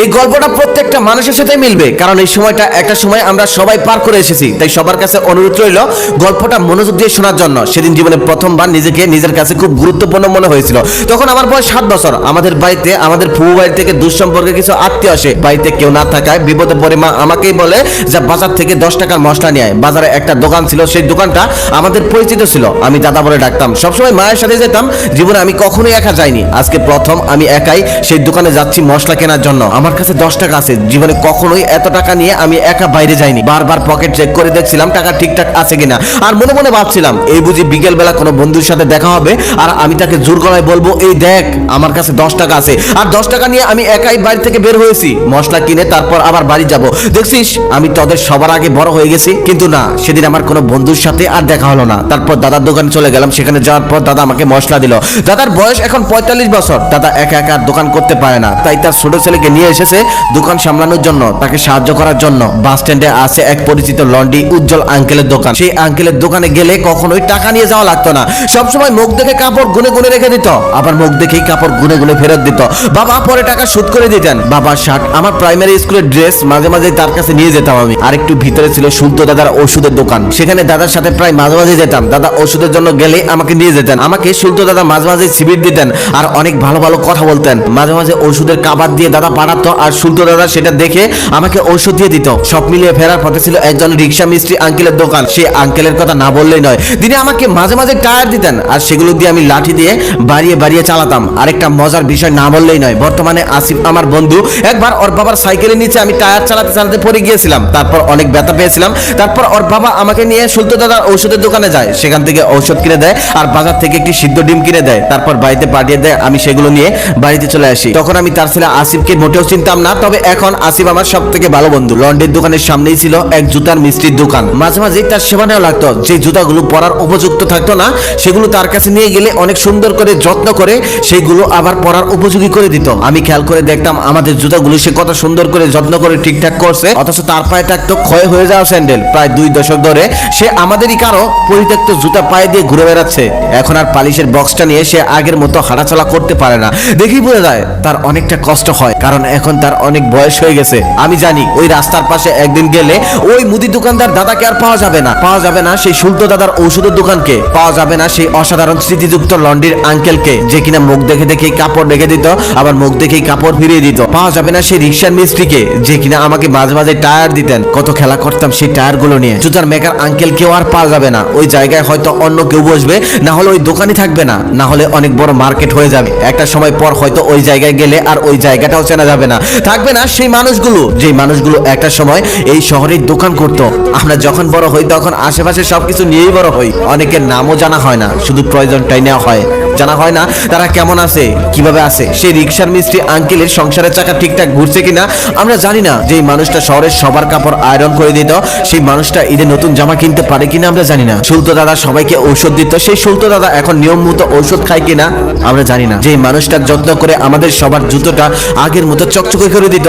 এই গল্পটা প্রত্যেকটা মানুষের সাথে মিলবে, কারণ এই সময়টা একটা সময় আমরা সবাই পার করে এসেছি। তাই সবার কাছে অনুরোধ রইল গল্পটা মনোযোগ দিয়ে শোনার জন্য। সেদিন জীবনে প্রথমবার নিজেকে নিজের কাছে খুব গুরুত্বপূর্ণ মনে হয়েছিল। তখন আমার বয়স 7 বছর। আমাদের বাড়িতে, আমাদের ফুফু বাড়ি থেকে দুঃসম্পর্কে কিছু আত্মীয় আসে। বাড়িতে কেউ না থাকায় বিপদে পড়ে মা আমাকেই বলে যে বাজার থেকে 10 টাকার মশলা নিয়ে আয়। বাজারে একটা দোকান ছিল, সেই দোকানটা আমাদের পরিচিত ছিল। আমি দাদা বলে ডাকতাম, সবসময় মায়ের সাথে যেতাম। জীবনে আমি কখনোই একা যাইনি, আজকে প্রথম আমি একাই সেই দোকানে যাচ্ছি মশলা কেনার জন্য। আমার কাছে 10 টাকা আছে। জীবনে কখনোই এত টাকা নিয়ে আমি একা বাইরে যাইনি। বারবার পকেট চেক করে দেখছিলাম টাকা ঠিকঠাক আছে কিনা। আর মনে মনে ভাবছিলাম এই বুঝি বিকেল বেলা কোনো বন্ধুর সাথে দেখা হবে আর আমি তাকে জোর গলায় বলবো, এই দেখ আমার কাছে 10 টাকা আছে। আর 10 টাকা নিয়ে আমি একাই বাড়ি থেকে বের হয়েছি মশলা কিনে, তারপর আবার বাড়ি যাব। দেখছিস আমি তোদের সবার আগে বড় হয়ে গেছি। কিন্তু না, সেদিন আমার কোনো বন্ধুর সাথে আর দেখা হলো না। তারপর দাদার দোকানে চলে গেলাম। সেখানে যাওয়ার পর দাদা আমাকে মশলা দিল। দাদার বয়স এখন 45 বছর। দাদা একা একা দোকান করতে পারে না, তাই তার ছোট ছেলেকে নিয়ে এসেছে দোকান সামলানোর জন্য, তাকে সাহায্য করার জন্য। বাস স্ট্যান্ডে আছে এক পরিচিত লন্ডি উজ্জ্বল আঙ্কেলের দোকান। সেই আঙ্কেলের দোকানে গেলে কখনোই টাকা নিয়ে যাওয়া লাগতো না। সবসময় মুখ দেখে কাপড় গুনে গুনে রেখে দিত, আবার মুখ দেখেই কাপড় গুনে গুনে ফেরত দিত। বাবা পরে টাকা শোধ করে দিতেন। বাবার শার্ট, আমার প্রাইমারি স্কুলের ড্রেস মাঝে মাঝে তার কাছে নিয়ে যেতাম আমি। আর একটু ভিতরে ছিল সুলতো দাদার ওষুধের দোকান। সেখানে দাদার সাথে প্রায় মাঝে মাঝে যেতাম। দাদা ওষুধের জন্য গেলে আমাকে নিয়ে যেতেন। আমাকে সুলতো দাদা মাঝে মাঝে শিবির দিতেন আর অনেক ভালো ভালো কথা বলতেন। মাঝে মাঝে ওষুধের কাবার দিয়ে দাদা পাঠাতো আর সুলতো দাদা সেটা দেখে আমাকে ঔষধ দিয়ে দিত। সব মিলিয়ে ফেরার পথে ছিল একজন রিক্সা মিস্ত্রি আঙ্কেলের দোকান। সেই আঙ্কেলের কথা না বললেই নয়, তিনি আমাকে মাঝে মাঝে টায়ার দিতেন আর সেগুলো দিয়ে আমি লাঠি দিয়ে বাড়িয়ে বাড়িয়ে চালাতাম। আরেকটা মজার বিষয় না বললেই নয়, বর্তমানে আসিফ আমার বন্ধু, একবার ওর বাবার সাইকেলের নিচে আমি টায়ার চালাতে চালাতে পড়ে গিয়েছিলাম। তারপর অনেক ব্যথা পেয়েছিলাম। তারপর ওর বাবা আমাকে নিয়ে সুলতো দাদার ঔষধের দোকানে যায়, সেখান থেকে ঔষধ কিনে দেয় আর বাজার থেকে একটি সিদ্ধ ডিম কিনে দেয়। তারপর বাড়িতে পাঠিয়ে দেয়, আমি সেগুলো নিয়ে বাড়িতে চলে আসি। তখন আমি তার ছেলে আসিফকে মোটেও চিনতাম না, তবে এখন আসিফ আমার সব থেকে ভালো বন্ধু। লন্ড্রির দোকানের সামনেই ছিল এক জুতার মিস্ত্রির দোকান। মাঝে মাঝে তার সেবা নেওয়া লাগতো। যে জুতাগুলো পরার উপযুক্ত থাকতো না সেগুলো তার কাছে নিয়ে গেলে অনেক সুন্দর করে যত্ন করে সেগুলো আবার পরার উপযোগী করে দিত। আমি খেয়াল করে দেখতাম আমাদের জুতাগুলো সে কত সুন্দর করে যত্ন করে ঠিকঠাক করছে, অথচ তার পায়ে থাকতো ক্ষয় হয়ে যাওয়া স্যান্ডেল। প্রায় 2 দশক ধরে সে আমাদেরই কারো পরিত্যক্ত জুতা পায়ে দিয়ে ঘুরে বেড়াচ্ছে। এখন আর পালিশের বক্সটা নিয়ে সে আগের মতো হাঁটাচলা করতে পারে না। দেখেই বোঝা যায় তার অনেকটা কষ্ট হয়, কারণ এখন তার অনেক বয়স হয়ে গেছে। আমি জানি ওই রাস্তার পাশে একদিন গেলে ওই মুদি দোকানদার দাদাকে আর পাওয়া যাবে না। পাওয়া যাবে না সেই সুলতো দাদার ঔষধের দোকানকে, পাওয়া যাবে না সেই অসাধারণ স্মৃতিযুক্ত লন্ড্রির আঙ্কেলকে যে কিনা মুখ দেখে দেখেই কাপড় রেখে দিত আবার মুখ দেখেই কাপড় ফিরিয়ে দিত। পাওয়া যাবে না সেই রিক্সার মিস্ত্রিকে যে কিনা আমাকে মাঝে মাঝে টায়ার দিতেন। কত খেলা করতাম সেই টায়ার গুলো নিয়ে। জুতার মেকার আঙ্কেল কেউ আর পাওয়া যাবে না। ওই জায়গায় হয়তো অন্য কেউ বসবে, না হলে ওই দোকানই থাকবে না, না হলে অনেক বড় মার্কেট হয়ে যাবে। একটা সময় পর হয়তো ওই জায়গায় গেলে আর ওই জায়গাটাও চেনা যাবে না। থাকবে না সেই মানুষগুলো, যেই মানুষগুলো একটা সময় এই শহরের দোকান করতো। আমরা যখন বড় হই তখন আশেপাশে সবকিছু নিয়েই বড় হই। অনেকের নামও জানা হয় না, শুধু প্রয়োজনটাই নেওয়া হয়। জানা হয় না তারা কেমন আছে, কিভাবে আছে। সেই রিক্সার মিস্ত্রি আঙ্কেলের সংসারের চাকা ঠিকঠাক ঘুরছে কিনা আমরা জানি না। যেই মানুষটা শহরের সবার কাপড় আয়রন করে দিত, সেই মানুষটা ঈদে নতুন জামা কিনতে পারে কিনা আমরা জানি না। সুলতো দাদা সবাইকে ঔষধ দিত, সেই সুলতো দাদা এখন নিয়ম মতো ঔষধ খায় কিনা আমরা জানি না। যেই মানুষটার যত্ন করে আমাদের সবার জুতোটা আগের মতো চকচকে করে দিত,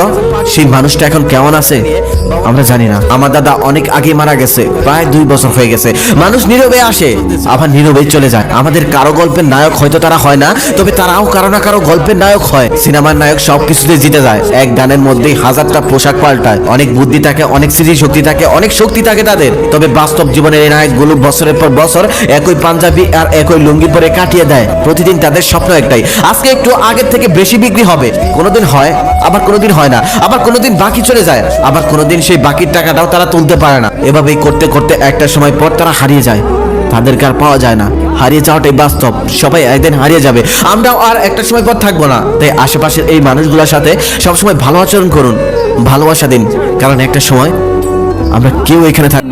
সেই মানুষটা এখন কেমন আছে আমরা জানি না। আমার দাদা অনেক আগে মারা গেছে, প্রায় 2 বছর হয়ে গেছে। মানুষ নীরবে আসে আবার নীরবেই চলে যায়। আমাদের কারো গল্পের নায়ক হয়তো তারা হয় না, তবে তারাও কারো না কারো গল্পের নায়ক হয়। সিনেমার নায়ক সবকিছুতে জিতে যায়, এক গানের মধ্যেই 1000টা পোশাক পাল্টায়। অনেক বুদ্ধি থাকে, অনেক স্মৃতিশক্তি থাকে, অনেক শক্তি থাকে তাদের। তবে বাস্তব জীবনের এই নায়কগুলো বছরের পর বছর একই পাঞ্জাবি আর একই লুঙ্গি পরে কাটিয়ে দেয়। প্রতিদিন তাদের স্বপ্ন একটাই, আজকে একটু আগের থেকে বেশি বিক্রি হবে। কোনোদিন হয়, আবার কোনোদিন হয় না, আবার কোনোদিন বাকি চলে যায়, আবার কোনোদিন সেই বাকির টাকাটাও তারা তুলতে পারে না। এভাবেই করতে করতে একটা সময় পর তারা হারিয়ে যায়। তাদেরকে আর পাওয়া যায় না। হারিয়ে যাওয়াটাই বাস্তব, সবাই একদিন হারিয়ে যাবে, আমরাও আর একটা সময় পর থাকবো না। তাই আশেপাশের এই মানুষগুলোর সাথে সবসময় ভালো আচরণ করুন, ভালোবাসা দিন, কারণ একটা সময় আমরা কেউ এখানে থাকবো।